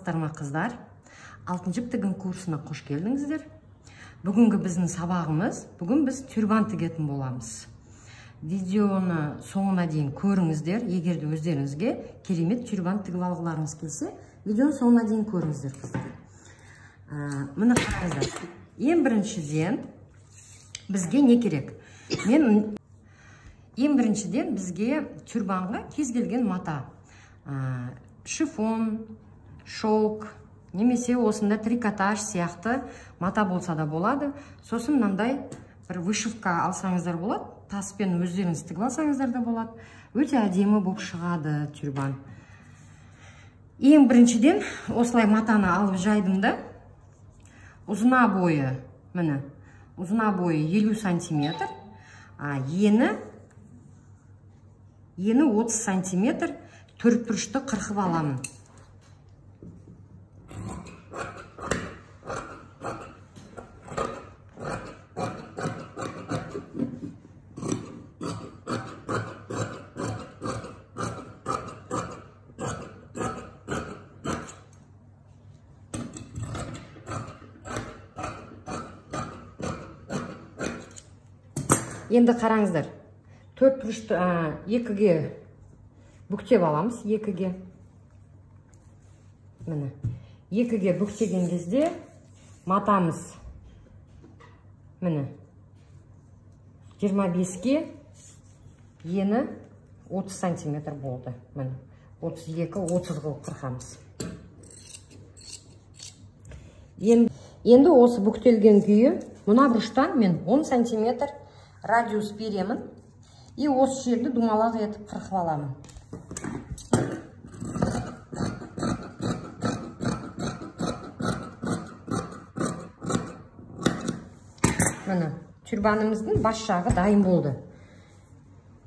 саламатсыздар ма қыздар? Алтын жіп тігін курсына қош келдіңіздер. Бүгінгі біздің сабағымыз, бүгін біз тюрбан тігетін боламыз. Видеоны соңына дейін көріңіздер, егер де өздеріңізге керемет тюрбан тігіп алғыларыңыз келсе, видеоны соңына дейін көріңіздер қыздар. Мына қараңыздар. Ең біріншіден бізге не керек? Ең біріншіден бізге тюрбанға кез келген мата, шифон, шелк, немесе осында трикотаж сияқты мата болса да болады. Сосын мынандай бір вышивка алсаңыздар болады, таспен өздеріңіз тігіп алсаңыздар да болады. Өте әдемі болып шығады тюрбан. Ең біріншіден осылай матаны алып жайдым да, ұзына бойы, міне, ұзына бойы 50 сантиметр, ені 30 сантиметр төртбұрышты қырқып аламын. Енді қараңыздар, төртбұрышты екіге бүктеп аламыз, екіге. Міне, екіге бүктеген кезде матамыз, міне, 25-ке ені 30 сантиметр болды. Міне, 32-30 қылып қырқамыз. Енді осы бүктелген күйі, мына бұрыштан мен 10 сантиметр радиус беремін. И осы жерді думалақ етіп қырқып аламын. Міне, тюрбанымыздың бас жағы дайын болды.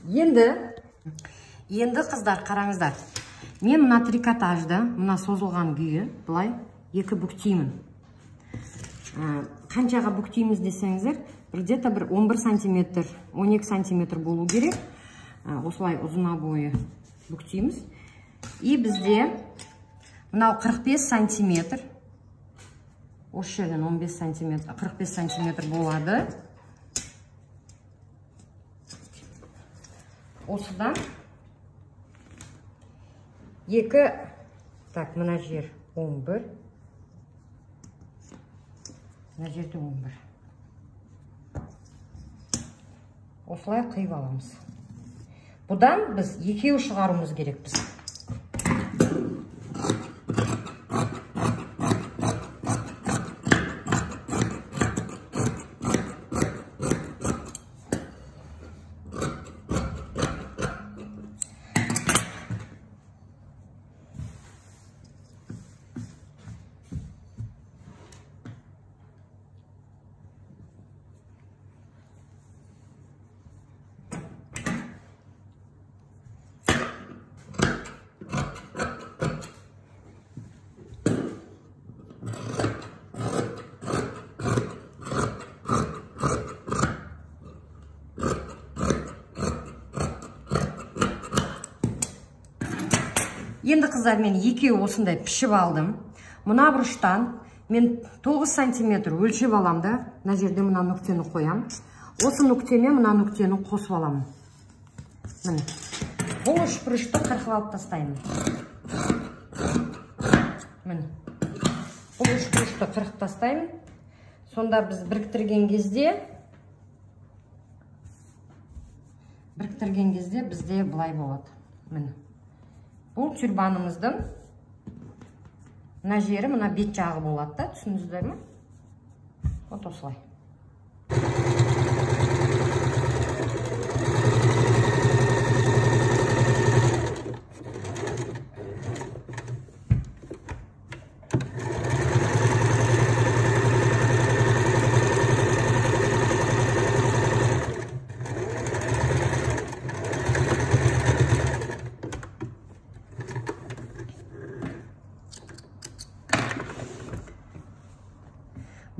Енді қыздар қараңыздар. Мен мына трикотажды, мына созылған күйі былай екі бүктеймін. Қаншаға бүктейміз десеңіздер, где-то бір 11 сантиметр, 12 сантиметр болу керек. Осылай ұзына бойы бүктейміз. И бізде мынау 45 сантиметр, осы жерден 15 сантиметр, 45 сантиметр болады. Осыдан екі, так, мына жер 11, мына жерде 11. Осылай қиып аламыз. Бұдан біз екеу шығаруымыз керек біз. Енді қыздар, мен екеу осындай пішіп алдым. Мына бұрыштан мен 9 сантиметр өлшеп алам да, мына жерде мына нүктені қоям. Осы нүктемен мына нүктені қосып аламын. Міне, бұл үш бұрышты қырқып алып тастаймын. Міне, бұл үш бұрышты қырқып тастаймын. Сонда біз біріктірген кезде бізде былай болады. Міне. Бұл тюрбанымыздың мына жері, мына бет жағы болады да, түсіндіңіздер ме? Вот осылай.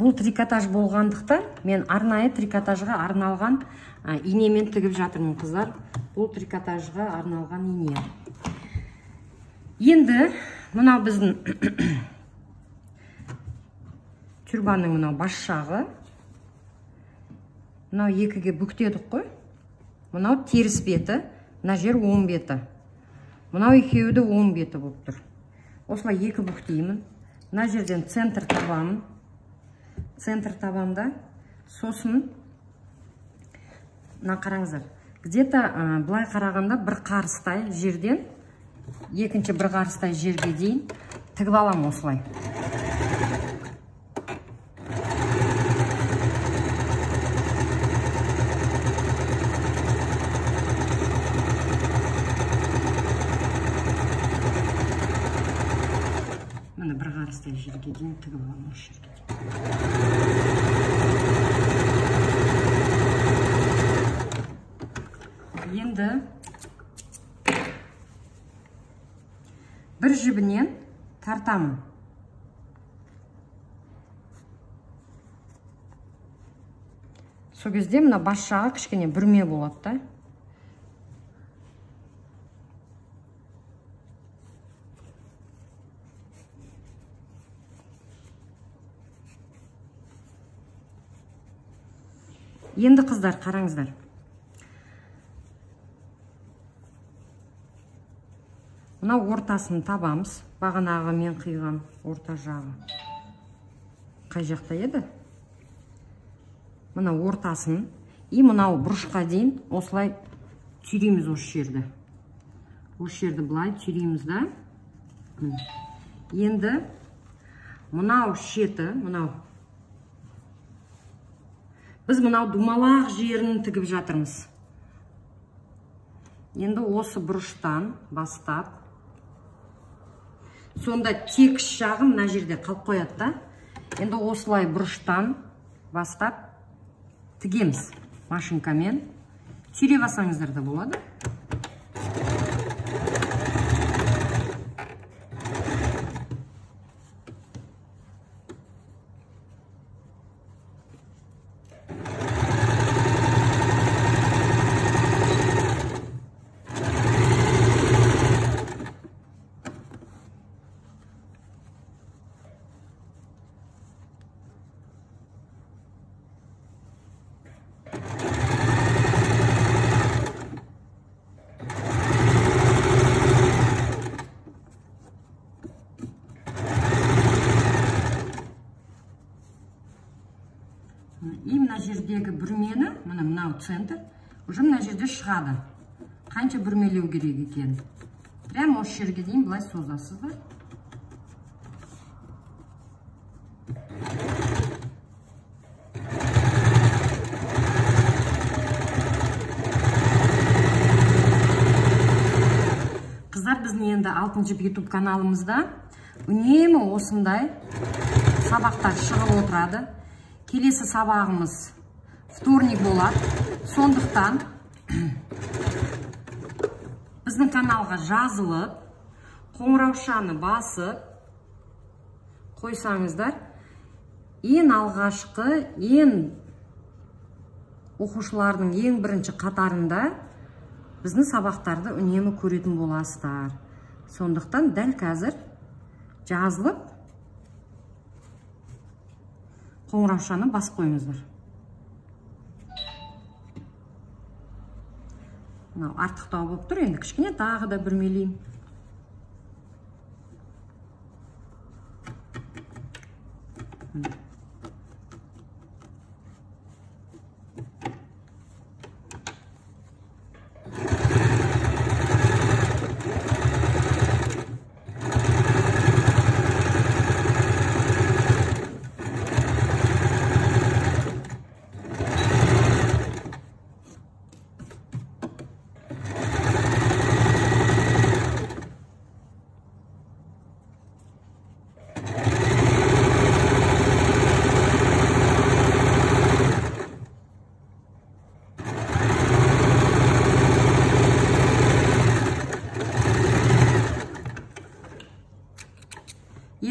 Бұл трикотаж болғандықтан мен арнайы трикотажға арналған инемен тігіп жатырмын қыздар. Бұл трикотажға арналған ине. Енді Мынау біздің тюрбанның мынау бас жағы. Мынау екіге бүктедік қой. Мынау теріс беті, мына жер оң беті. Мынау екеуі де оң беті болып тұр. Осылай екі бүктеймін. Мына жерден центр табамын. Центр табамда. Сосын, мына қараңыздар. Где-то былай қарағанда бір қарыстай жерден, екінші бір қарыстай жерге дейін тігіп алам осылай. Міне бір қарыстай жерге дейін тігіп алам осы жерге дейін. Енді бір жібінен тартамын. Сол кезде мына бас жағы кішкене бүрме болады да. Енді қыздар, қараңыздар. Мына ортасын табамыз. Бағанағы мен қиған орта жағы. Қай жақта еді? Мына ортасын. И мынау бұрышқа дейін осылай түйреміз осы жерді. Осы жерді былай түйреміз да. Енді мынау шеті, мынау. Біз мынау думалақ жерін тігіп жатырмыз. Енді осы бұрыштан бастап, сонда текіс жағы мына жерде қалып қояды да. Енді осылай бұрыштан бастап тігеміз машинкамен. Түйре басаңыздар да болады. И мына жердегі бүрмені, мынау центр, уже мына жерде шығады. Қанша бүрмелеу керек екен. Прямо осы жерге дейін былай созасыздар. Қыздар, біздің енді 6-шы YouTube каналымызда үнемі осындай сабақтар шығып отырады. Келесі сабағымыз вторник болады. Сондықтан біздің каналға жазылып, қоңыраушаны басып қойсаңыздар, ең алғашқы, ең оқушылардың ең бірінші қатарында біздің сабақтарды үнемі көретін боласыздар. Сондықтан дәл қазір жазылып, қоңыраушаны басып қойыңыздар. Мынау артықтау болып тұр, енді кішкене тағы да бүрмелеймін.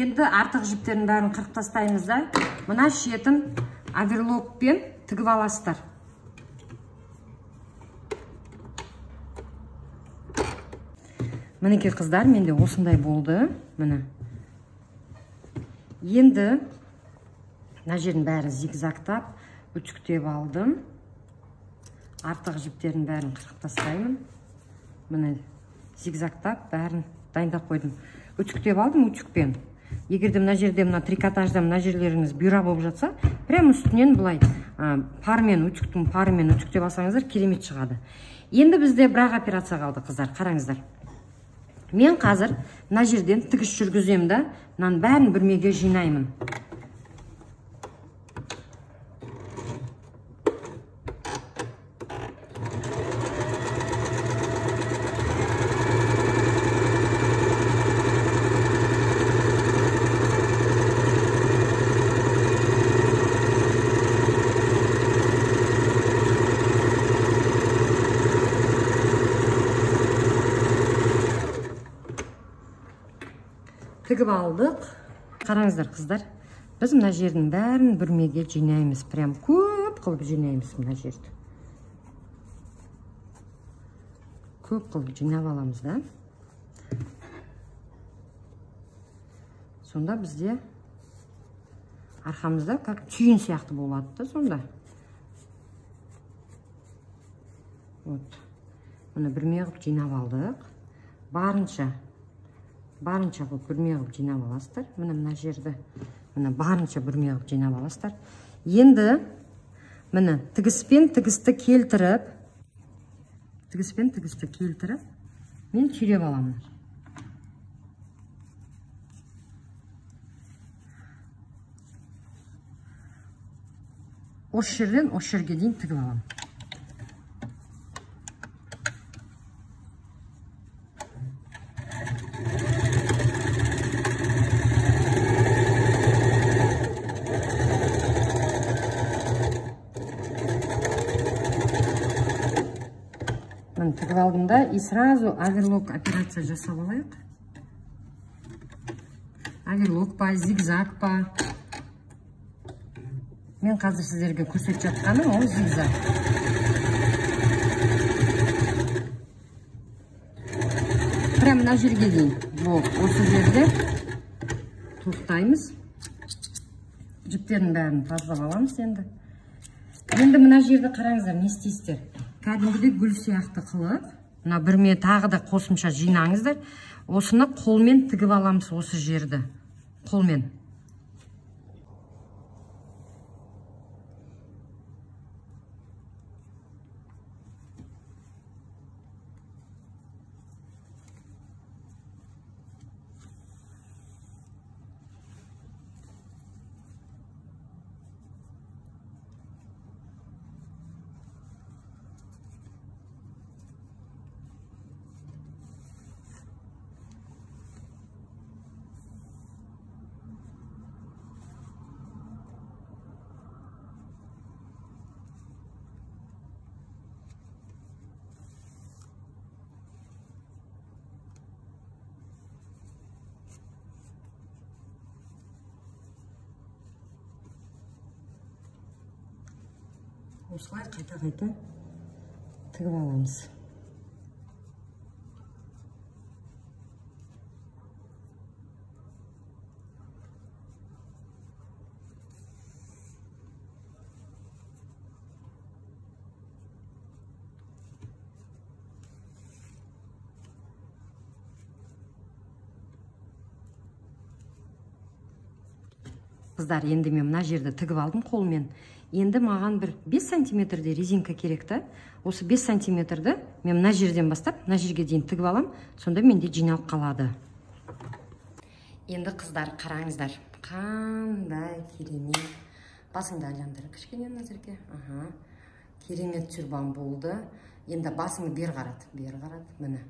Енді артық жіптерін бәрін қырып тастаймыз да, мына шетін оверлокпен тігіп аласыздар. Мінекей қыздар, менде осындай болды. Міне. Енді мына жерін бәрін зигзагтап, үтіктеп алдым. Артық жіптерін бәрін қырқып тастаймын. Міне зигзагтап бәрін дайындап қойдым. Үтіктеп алдым үтікпен. Егерде мына жерде мына трикотажда мына жерлеріңіз бұйра болып жатса, прям үстінен былай пармен үтіктің парымен үтіктеп алсаңыздар керемет шығады. Енді бізде бірақ операция қалды, қыздар, қараңыздар. Мен қазір мына жерден тігіс жүргіземін да, мынаның бәрін бүрмеге жинаймын. Тігіп алдық. Қараңыздар, қыздар. Біз мына жердің бәрін бүрмеге жинаймыз. Прям көп қылып жинаймыз мына жерді. Көп қылып жинап аламыз да. Сонда бізде арқамызда как түйін сияқты болады да сонда. Вот. Мұны бүрме қылып жинап алдық. Барынша бұл бүрме қылып жинап аласыздар. Мына жерді барынша бүрме қылып жинап аласыздар. Енді міне тігіспен тігісті келтіріп, мен түйреп аламын. Осы жерден осы жерге дейін тігіп аламын. Тігіп алдым да, и сразу оверлок операция жасап алайық. Оверлок па, зигзаг па. Мен қазір сіздерге көрсетіп жатқаным ол зигзаг. Прям мына жерге дейін. Осы жерде тоқтаймыз. Жіптерін бәрін тазалап аламыз енді. Енді мына жерді қараңыздар, не істейсіздер? Кәдімгідей гүл сияқты қылып, мына бүрме тағы да қосымша жинаңыздар. Осыны қолмен тігіп аламыз, осы жерді. Қолмен. Осылай қайта-қайта тігіп аламыз. Қыздар, енді мен мына жерді тігіп алдым қолмен. Енді маған бір 5 сантиметрде резинка керекті. Осы 5 сантиметрді мен мына жерден бастап, мына жерге дейін тігіп алам. Сонда менде жиналып қалады. Енді қыздар, қараңыздар. Қандай керемет. Басыңды айландыр, кішкене назерке. Керемет тюрбан болды. Енді басыңды бер қарат. Міне.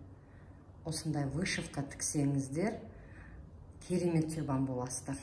Осындай вышивка тіксеңіздер, керемет тюрбан боласыздар.